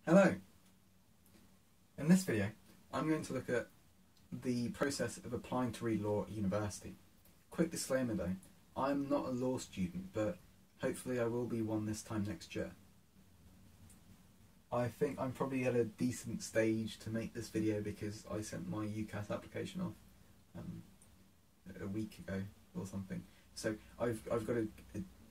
Hello! In this video, I'm going to look at the process of applying to read law at university. Quick disclaimer though, I'm not a law student, but hopefully I will be one this time next year. I think I'm probably at a decent stage to make this video because I sent my UCAS application off a week ago or something. So I've got a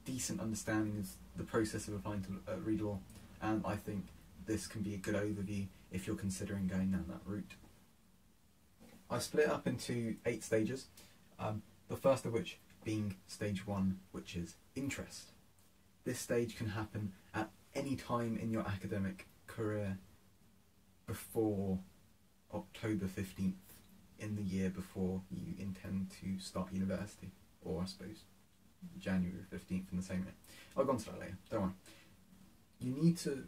decent understanding of the process of applying to read law, and I think this can be a good overview if you're considering going down that route. I split it up into 8 stages, the first of which being stage 1, which is interest. This stage can happen at any time in your academic career before October 15th in the year before you intend to start university, or I suppose January 15th in the same year. I'll go on to that later, don't worry. You need to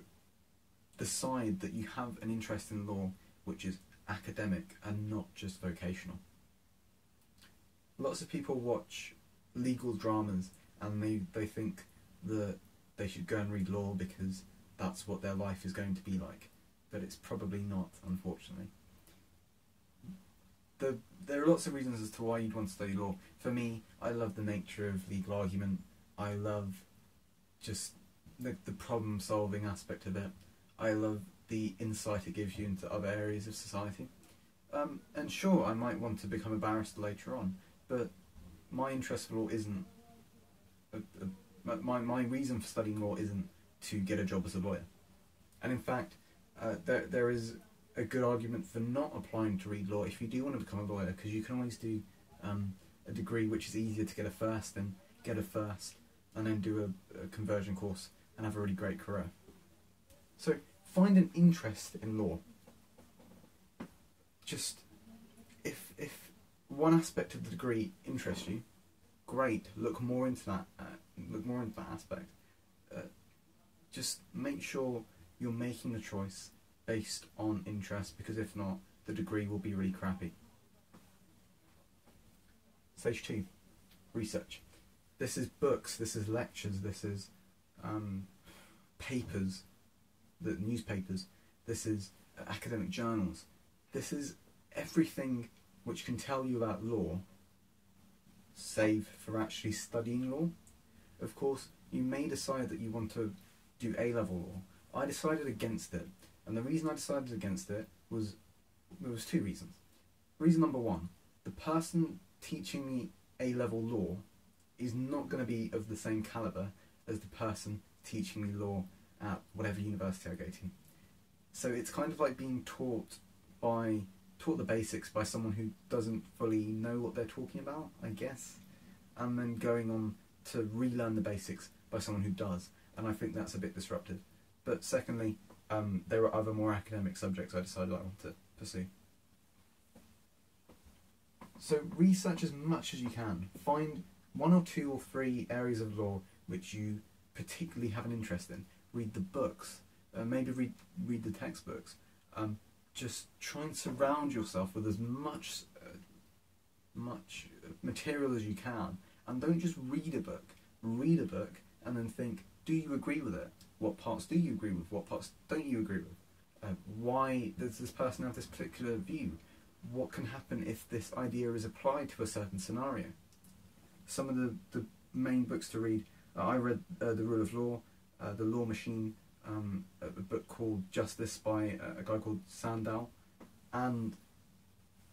decide that you have an interest in law which is academic and not just vocational. Lots of people watch legal dramas and they think that they should go and read law because that's what their life is going to be like, but it's probably not, unfortunately. There are lots of reasons as to why you'd want to study law. For me, I love the nature of legal argument. I love just the problem solving aspect of it. I love the insight it gives you into other areas of society. And sure, I might want to become a barrister later on, but my interest for law isn't, my reason for studying law isn't to get a job as a lawyer. And in fact, there is a good argument for not applying to read law if you do want to become a lawyer, because you can always do a degree which is easier to get a first in, and then do a conversion course and have a really great career. So find an interest in law. Just if one aspect of the degree interests you, great. Look more into that. Aspect. Just make sure you're making the choice based on interest, because if not, the degree will be really crappy. Stage 2, research. This is books. This is lectures. This is papers. The newspapers, this is academic journals, this is everything which can tell you about law, save for actually studying law. Of course, you may decide that you want to do A-level law. I decided against it, and the reason I decided against it was, there was 2 reasons. Reason number 1, the person teaching me A-level law is not going to be of the same calibre as the person teaching me law at whatever university I go to. So it's kind of like being taught the basics by someone who doesn't fully know what they're talking about, I guess, and then going on to relearn the basics by someone who does, and I think that's a bit disruptive. But secondly, there are other more academic subjects I decided I want to pursue. So research as much as you can. Find 1 or 2 or 3 areas of law which you particularly have an interest in. Read the books, maybe read the textbooks. Just try and surround yourself with as much material as you can, and don't just read a book. Read a book and then think, do you agree with it? What parts do you agree with? What parts don't you agree with? Why does this person have this particular view? What can happen if this idea is applied to a certain scenario? Some of the main books to read, I read The Rule of Law, The Law Machine, a book called Justice by a guy called Sandow, and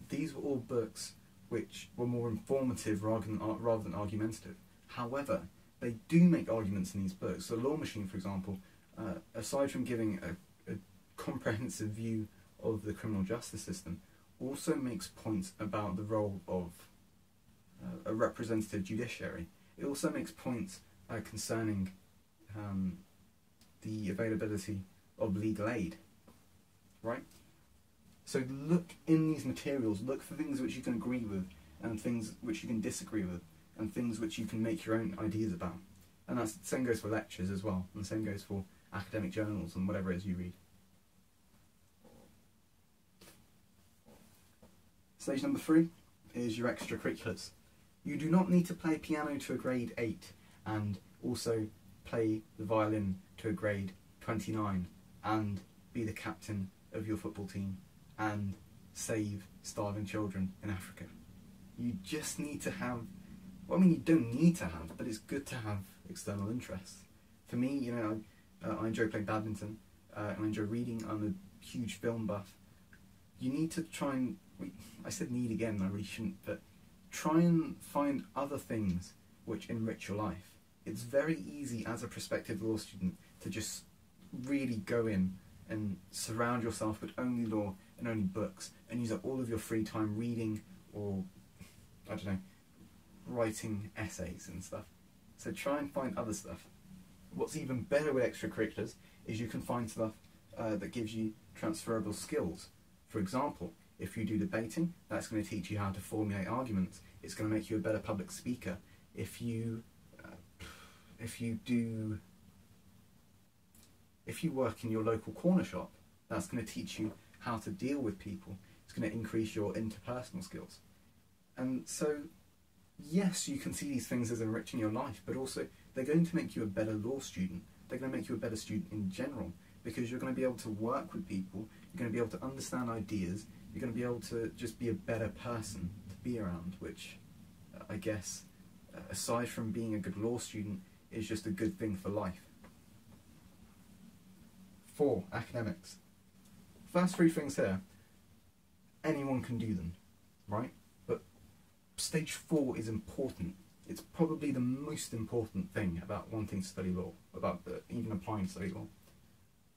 these were all books which were more informative rather than argumentative. However, they do make arguments in these books. So Law Machine, for example, aside from giving a comprehensive view of the criminal justice system, also makes points about the role of a representative judiciary. It also makes points concerning the availability of legal aid, right? So look in these materials, look for things which you can agree with, and things which you can disagree with, and things which you can make your own ideas about. And the same goes for lectures as well, and the same goes for academic journals and whatever it is you read. Stage number 3 is your extracurriculars. You do not need to play piano to a grade 8 and also play the violin to a grade 29 and be the captain of your football team and save starving children in Africa. You just need to have, well, I mean, you don't need to have, but it's good to have external interests. For me, you know, I enjoy playing badminton, and I enjoy reading. I'm a huge film buff. You need to try and, I said need again, I really shouldn't, but try and find other things which enrich your life. It's very easy as a prospective law student to just really go in and surround yourself with only law and only books and use up all of your free time reading or, I don't know, writing essays and stuff. So try and find other stuff. What's even better with extracurriculars is you can find stuff that gives you transferable skills. For example, if you do debating, that's going to teach you how to formulate arguments. It's going to make you a better public speaker. If you work in your local corner shop, that's going to teach you how to deal with people. It's going to increase your interpersonal skills. And so, yes, you can see these things as enriching your life, but also they're going to make you a better law student. They're going to make you a better student in general, because you're going to be able to work with people, you're going to be able to understand ideas, you're going to be able to just be a better person to be around, which I guess, aside from being a good law student, is just a good thing for life. 4. Academics. First 3 things here, anyone can do them, right? But stage 4 is important. It's probably the most important thing about wanting to study law, about even applying to study law.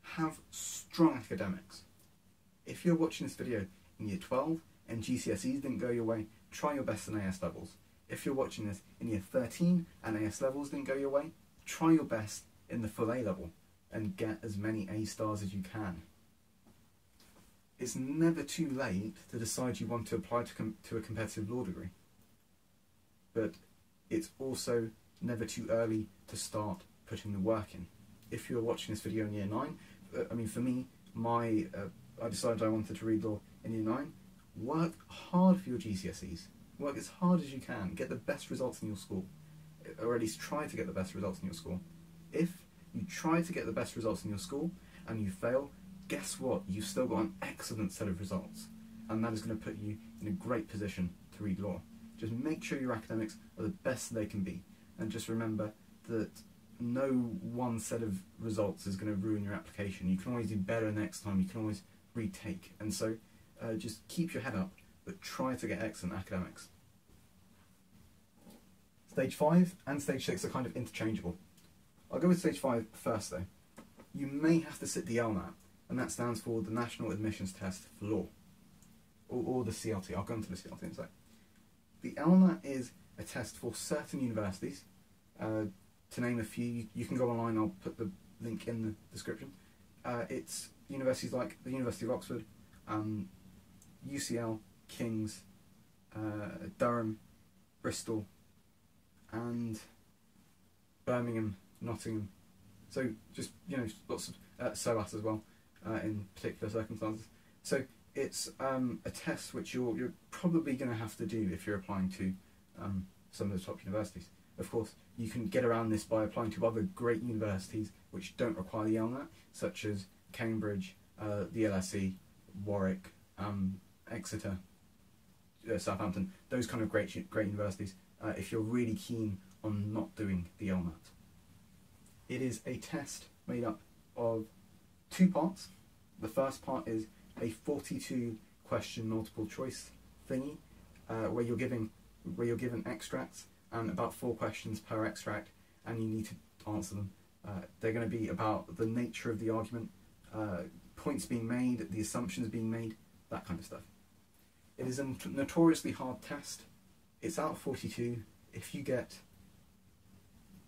Have strong academics. If you're watching this video in year 12 and GCSEs didn't go your way, try your best in AS levels. If you're watching this in year 13 and AS levels didn't go your way, try your best in the full A level and get as many A stars as you can. It's never too late to decide you want to apply to a competitive law degree. But it's also never too early to start putting the work in. If you're watching this video in year 9, I mean, for me, I decided I wanted to read law in year 9. Work hard for your GCSEs. Work as hard as you can. Get the best results in your school. Or at least try to get the best results in your school. If you try to get the best results in your school and you fail, guess what? You've still got an excellent set of results. And that is going to put you in a great position to read law. Just make sure your academics are the best they can be. And just remember that no one set of results is going to ruin your application. You can always do better next time. You can always retake. And so just keep your head up, but try to get excellent academics. Stage 5 and stage 6 are kind of interchangeable. I'll go with stage 5 first though. You may have to sit the LNAT, and that stands for the National Admissions Test for Law, or the CLT. I'll go into the CLT in a sec. The LNAT is a test for certain universities. To name a few, you can go online, I'll put the link in the description. It's universities like the University of Oxford, UCL, King's, Durham, Bristol, and Birmingham, Nottingham. So just, you know, lots of SOAS as well, in particular circumstances. So it's a test which you're probably going to have to do if you're applying to some of the top universities. Of course, you can get around this by applying to other great universities which don't require the LNAT, such as Cambridge, the LSE, Warwick, Exeter, Southampton, those kind of great universities, if you're really keen on not doing the LNAT. It is a test made up of 2 parts. The first part is a 42 question multiple choice thingy, where you're given extracts and about 4 questions per extract, and you need to answer them. They're going to be about the nature of the argument, points being made, the assumptions being made, that kind of stuff. It is a notoriously hard test. It's out of 42. If you get,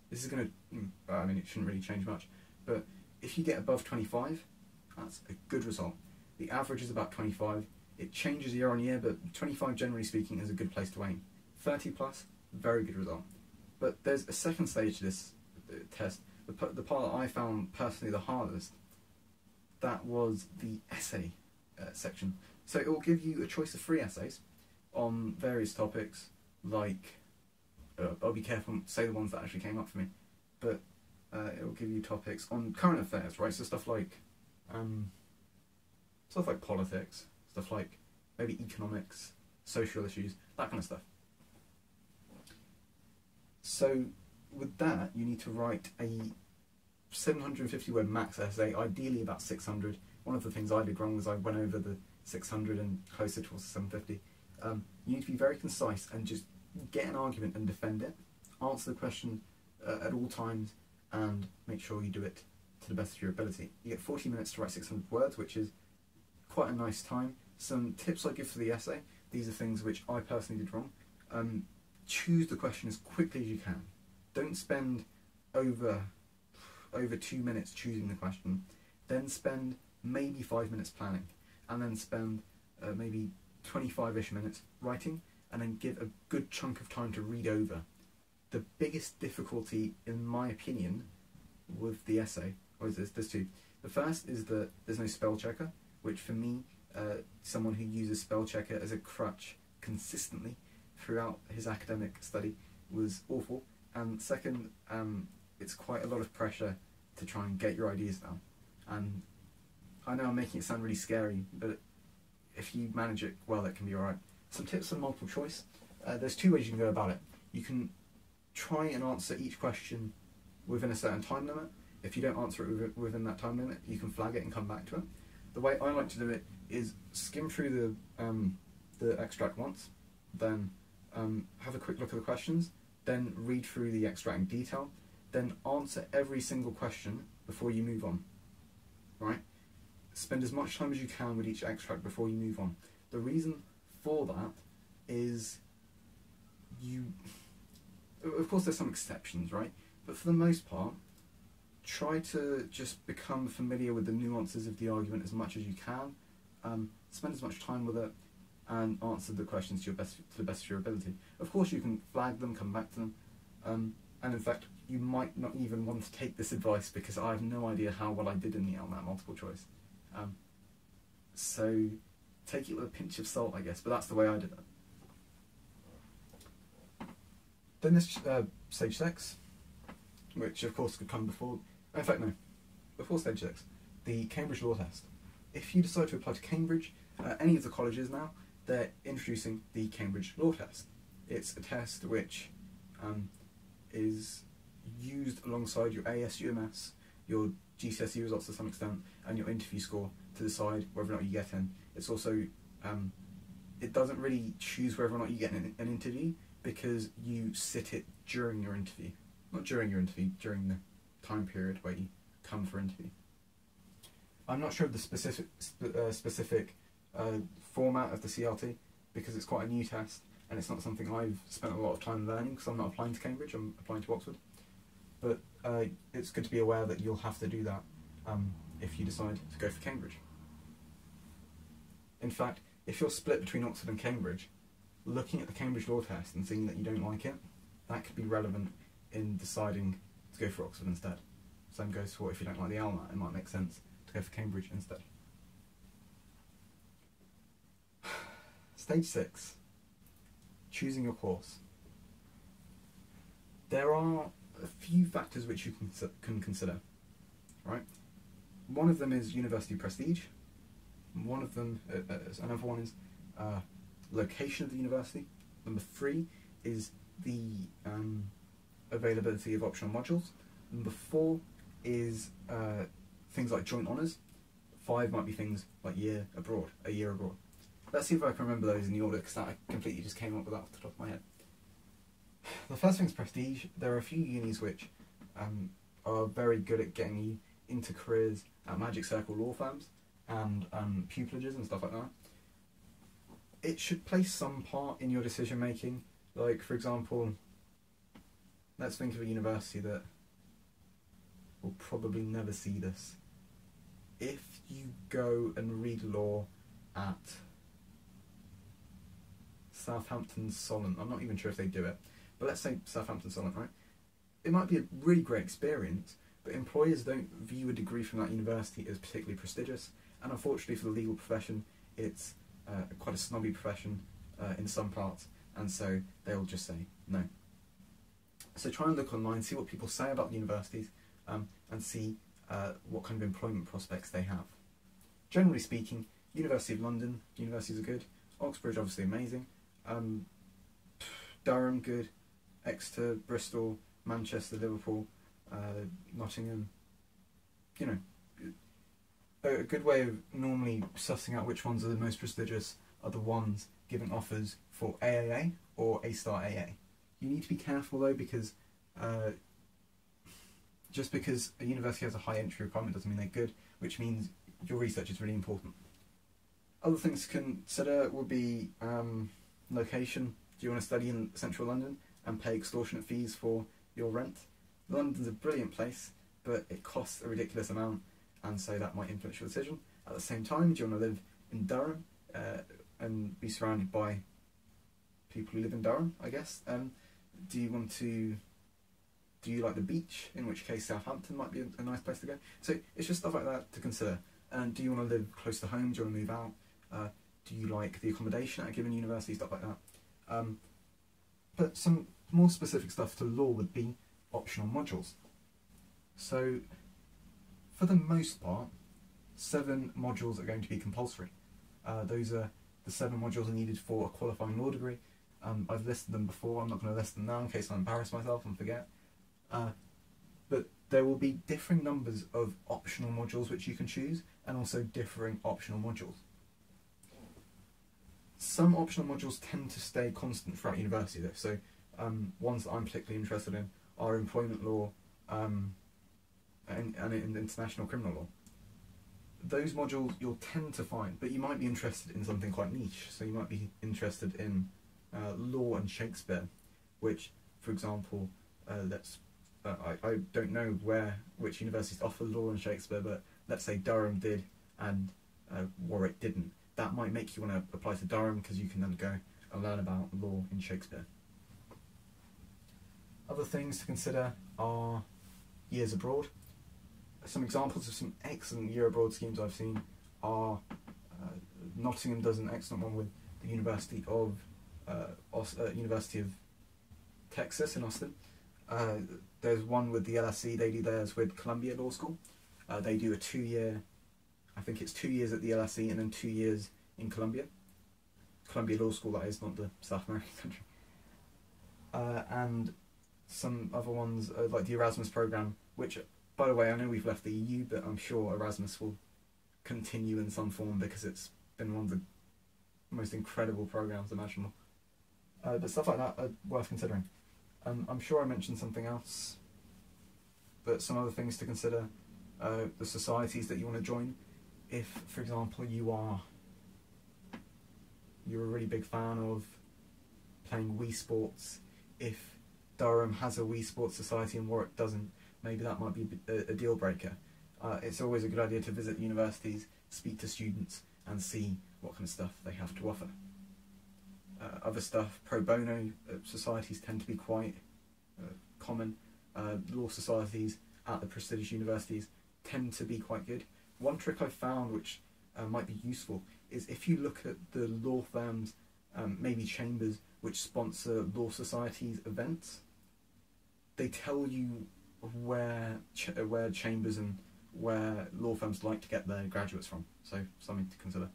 this is going to, I mean, it shouldn't really change much, but if you get above 25, that's a good result. The average is about 25. It changes year on year, but 25, generally speaking, is a good place to aim. 30 plus, very good result. But there's a second stage to this test. The part that I found personally the hardest, that was the essay section. So it will give you a choice of 3 essays on various topics, like, I'll be careful to say the ones that actually came up for me, but it will give you topics on current affairs, right? So stuff like stuff like politics, stuff like maybe economics, social issues, that kind of stuff. So with that, you need to write a 750 word max essay, ideally about 600. One of the things I did wrong was I went over the 600 and closer towards the 750. You need to be very concise and just get an argument and defend it. Answer the question at all times and make sure you do it to the best of your ability. You get 40 minutes to write 600 words, which is quite a nice time. Some tips I give for the essay, these are things which I personally did wrong. Choose the question as quickly as you can. Don't spend over 2 minutes choosing the question. Then spend maybe 5 minutes planning, and then spend maybe 25-ish minutes writing, and then give a good chunk of time to read over. The biggest difficulty, in my opinion, with the essay, or there's two. The first is that there's no spell checker, which for me, someone who uses spell checker as a crutch consistently throughout his academic study, was awful. And second, it's quite a lot of pressure to try and get your ideas down. And I know I'm making it sound really scary, but if you manage it well, it can be alright. Some tips on multiple choice. There's two ways you can go about it. You can try and answer each question within a certain time limit. If you don't answer it within that time limit, you can flag it and come back to it. The way I like to do it is skim through the extract once, then have a quick look at the questions, then read through the extract in detail, then answer every single question before you move on. Right? Spend as much time as you can with each extract before you move on. The reason for that is of course there's some exceptions, right? But for the most part, try to just become familiar with the nuances of the argument as much as you can. Spend as much time with it and answer the questions to the best of your ability. Of course you can flag them, come back to them, and in fact you might not even want to take this advice because I have no idea how well I did in the LMAT multiple choice. So take it with a pinch of salt, I guess, but that's the way I did it. Then there's stage 6, which of course could come before, in fact no, before stage 6, the Cambridge Law Test. If you decide to apply to Cambridge, any of the colleges now, they're introducing the Cambridge Law Test. It's a test which is used alongside your ASUMS, your GCSE results to some extent, and your interview score to decide whether or not you get in. It's also, it doesn't really choose whether or not you get an interview, because you sit it during your interview. Not during your interview, during the time period where you come for interview. I'm not sure of the specific format of the CLT, because it's quite a new test, and it's not something I've spent a lot of time learning, because I'm not applying to Cambridge, I'm applying to Oxford. But it's good to be aware that you'll have to do that if you decide to go for Cambridge. In fact, if you're split between Oxford and Cambridge, looking at the Cambridge Law Test and seeing that you don't like it, that could be relevant in deciding to go for Oxford instead. Same goes for if you don't like the LMAT, it might make sense to go for Cambridge instead. Stage 6, choosing your course. There are a few factors which you can consider, right? One of them is university prestige. One of them, another one is location of the university. Number 3 is the availability of optional modules. Number 4 is things like joint honours. 5 might be things like a year abroad. Let's see if I can remember those in the order, because that I completely just came up with that off the top of my head. The first thing is prestige. There are a few unis which are very good at getting you into careers at Magic Circle law firms and pupilages and stuff like that. It should play some part in your decision making. Like, for example, let's think of a university that will probably never see this. If you go and read law at Southampton Solent, I'm not even sure if they do it, but let's say Southampton Solent, right? It might be a really great experience, but employers don't view a degree from that university as particularly prestigious, and unfortunately for the legal profession, it's quite a snobby profession in some parts, and so they'll just say no. So try and look online, see what people say about the universities, and see what kind of employment prospects they have. Generally speaking, University of London, universities are good. Oxbridge, obviously amazing. Durham, good. Exeter, Bristol, Manchester, Liverpool, Nottingham. You know, a good way of normally sussing out which ones are the most prestigious are the ones giving offers for AAA or A-star AA. You need to be careful though, because just because a university has a high entry requirement doesn't mean they're good, which means your research is really important. Other things to consider would be location. Do you want to study in central London and pay extortionate fees for your rent? London's a brilliant place, but it costs a ridiculous amount, and so that might influence your decision. At the same time, do you want to live in Durham and be surrounded by people who live in Durham, I guess? Do you like the beach, in which case Southampton might be a nice place to go? So it's just stuff like that to consider. And do you want to live close to home? Do you want to move out? Do you like the accommodation at a given university? Stuff like that. But some more specific stuff to law would be optional modules. So for the most part, 7 modules are going to be compulsory. Those are the 7 modules needed for a qualifying law degree. I've listed them before. I'm not going to list them now in case I embarrass myself and forget. But there will be differing numbers of optional modules which you can choose, and also differing optional modules. Some optional modules tend to stay constant throughout university though, so ones that I'm particularly interested in are employment law and international criminal law. Those modules you'll tend to find, but you might be interested in something quite niche, so you might be interested in law and Shakespeare, which, for example, I don't know which universities offer law and Shakespeare, but let's say Durham did and Warwick didn't. That might make you want to apply to Durham, because you can then go and learn about law in Shakespeare. Other things to consider are years abroad. Some examples of some excellent year abroad schemes I've seen are Nottingham does an excellent one with the University of Texas in Austin. There's one with the LSE. They do theirs with Columbia Law School. They do a 2-year, I think it's 2 years at the LSE and then 2 years in Columbia Law School, that is, not the South American country. And some other ones like the Erasmus program, which, by the way, I know we've left the EU, but I'm sure Erasmus will continue in some form because it's been one of the most incredible programs imaginable. But stuff like that are worth considering. I'm sure I mentioned something else, but some other things to consider: the societies that you want to join. If, for example, you're a really big fan of playing Wii Sports, if Durham has a Wii Sports society and Warwick doesn't, maybe that might be a deal breaker. It's always a good idea to visit universities, speak to students, and see what kind of stuff they have to offer. Other stuff, pro bono societies tend to be quite common. Law societies at the prestigious universities tend to be quite good. One trick I've found which might be useful is if you look at the law firms, maybe chambers, which sponsor law societies events, they tell you where chambers and where law firms like to get their graduates from, so something to consider.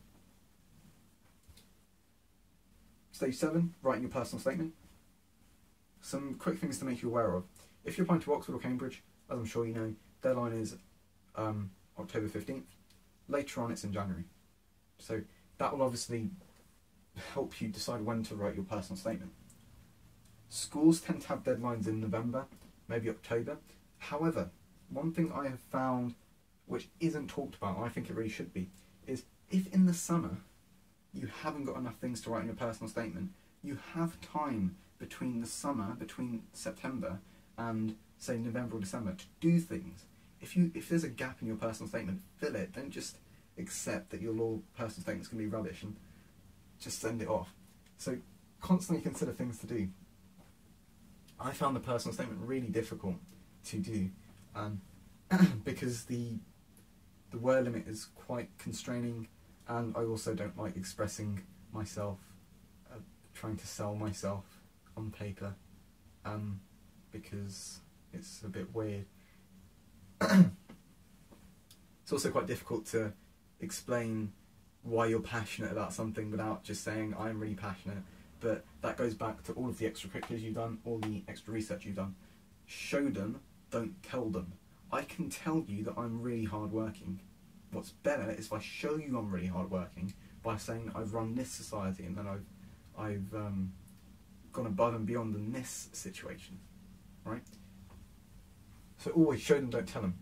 Stage 7, writing your personal statement. Some quick things to make you aware of. If you're applying to Oxford or Cambridge, as I'm sure you know, deadline is October 15th. Later on it's in January. So that will obviously help you decide when to write your personal statement. Schools tend to have deadlines in November, maybe October. However, one thing I have found which isn't talked about, and I think it really should be, is if in the summer you haven't got enough things to write in your personal statement, you have time between the summer, between September and say November or December, to do things. If there's a gap in your personal statement, fill it. Don't just accept that your personal statement's going to be rubbish and just send it off. So constantly consider things to do. I found the personal statement really difficult to do because the word limit is quite constraining, and I also don't like expressing myself, trying to sell myself on paper, because it's a bit weird. It's also quite difficult to explain why you're passionate about something without just saying I'm really passionate. But that goes back to all of the extracurriculars you've done, all the extra research you've done. Show them, don't tell them. I can tell you that I'm really hardworking. What's better is if I show you I'm really hardworking by saying I've run this society and then I've gone above and beyond in this situation, right? So always show them, don't tell them.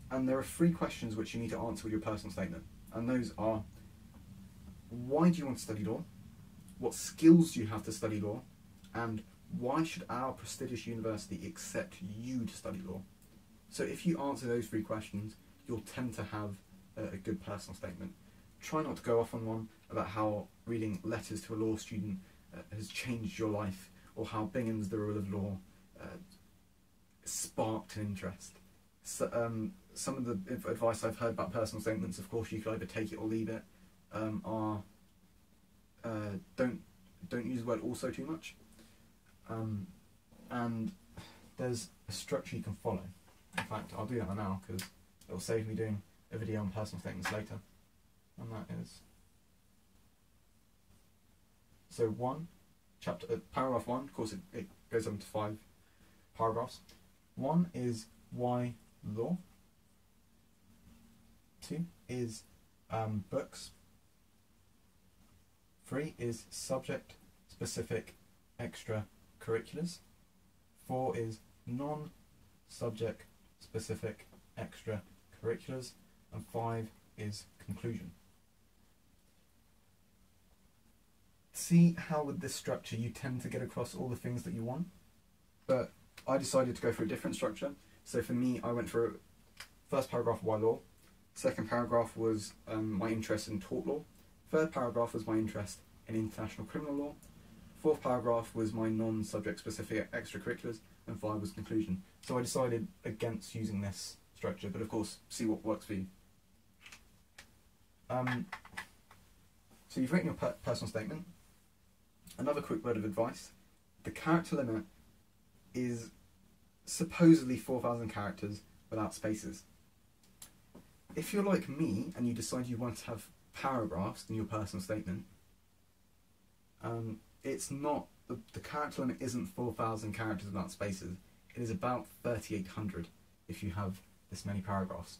And there are 3 questions which you need to answer with your personal statement. And those are, why do you want to study law? What skills do you have to study law? And why should our prestigious university accept you to study law? So if you answer those 3 questions, you'll tend to have a good personal statement. Try not to go off on one about how reading letters to a law student has changed your life, or how Bingham's The Rule of Law sparked an interest. So, some of the advice I've heard about personal statements, of course, you could either take it or leave it, are don't use the word also too much, and there's a structure you can follow. In fact, I'll do that now because it will save me doing a video on personal statements later, and that is so paragraph 1. Of course, it goes on to 5 paragraphs. 1 is why law. 2 is books. 3 is subject-specific extracurriculars. 4 is non-subject-specific extracurriculars. And 5 is conclusion. See how with this structure you tend to get across all the things that you want? But I decided to go for a different structure. So for me, I went for first paragraph, why law. Second paragraph was my interest in tort law. Third paragraph was my interest in international criminal law. Fourth paragraph was my non-subject specific extracurriculars, and 5 was conclusion. So I decided against using this structure, but of course, see what works for you. So you've written your personal statement. Another quick word of advice: the character limit is supposedly 4,000 characters without spaces. If you're like me and you decide you want to have paragraphs in your personal statement, it's not, the character limit isn't 4,000 characters without spaces. It is about 3,800 if you have this many paragraphs.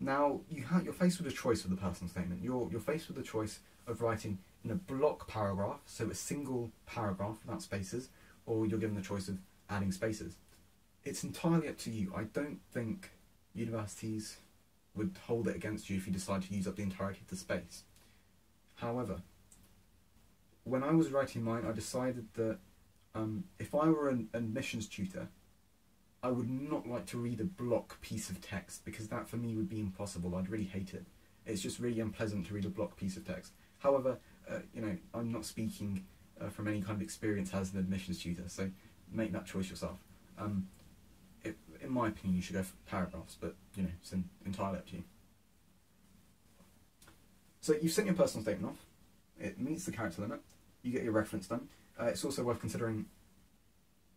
Now, you're faced with a choice with the personal statement. You're faced with the choice of writing in a block paragraph, so a single paragraph without spaces, or you're given the choice of adding spaces. It's entirely up to you. I don't think universities would hold it against you if you decide to use up the entirety of the space. However, when I was writing mine, I decided that if I were an admissions tutor, I would not like to read a block piece of text, because that for me would be impossible. I'd really hate it. It's just really unpleasant to read a block piece of text. However, I'm not speaking from any kind of experience as an admissions tutor, so make that choice yourself. In my opinion, you should go for paragraphs, but it's entirely up to you. So you've sent your personal statement off. It meets the character limit. You get your reference done. It's also worth considering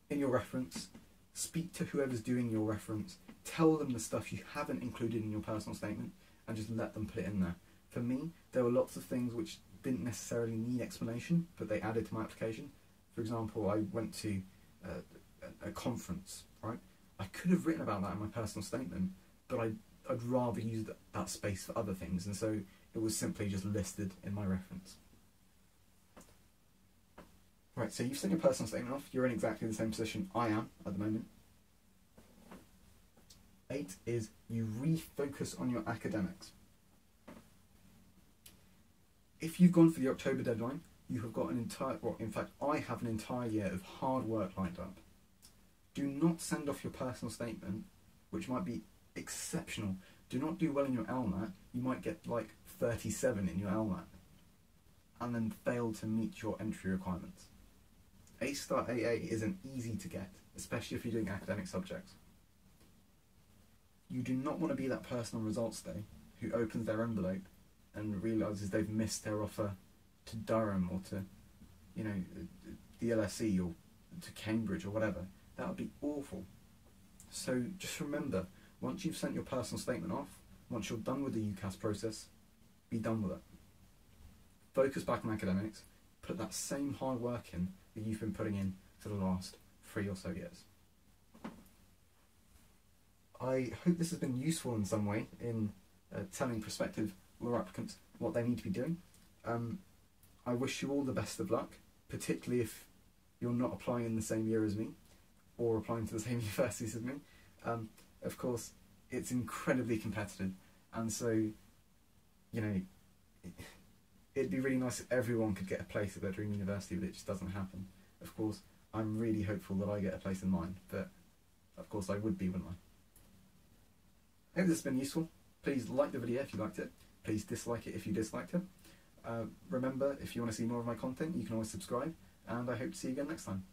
in your reference, speak to whoever's doing your reference, tell them the stuff you haven't included in your personal statement, and just let them put it in there. For me, there were lots of things which didn't necessarily need explanation, but they added to my application. For example, I went to a conference, right? I could have written about that in my personal statement, but I'd rather use that space for other things, and so it was simply just listed in my reference. Right, so you've sent your personal statement off. You're in exactly the same position I am at the moment. 8 is you refocus on your academics. If you've gone for the October deadline, you have got an entire, well, in fact, I have an entire year of hard work lined up. Do not send off your personal statement, which might be exceptional. Do not do well in your LMAT. You might get like 37 in your LMAT, and then fail to meet your entry requirements. A-star AA isn't easy to get, especially if you're doing academic subjects. You do not want to be that person on results day who opens their envelope and realises they've missed their offer to Durham or to, the LSE or to Cambridge or whatever. That would be awful. So just remember, once you've sent your personal statement off, once you're done with the UCAS process, be done with it. Focus back on academics, put that same hard work in that you've been putting in for the last 3 or so years. I hope this has been useful in some way in telling prospective law applicants what they need to be doing. I wish you all the best of luck, particularly if you're not applying in the same year as me or applying to the same universities as me. Of course, it's incredibly competitive, and so, you know, it'd be really nice if everyone could get a place at their dream university, but it just doesn't happen. Of course, I'm really hopeful that I get a place in mine, but of course I would be, wouldn't I? I hope this has been useful. Please like the video if you liked it. Please dislike it if you disliked it. Remember, if you want to see more of my content, you can always subscribe, and I hope to see you again next time.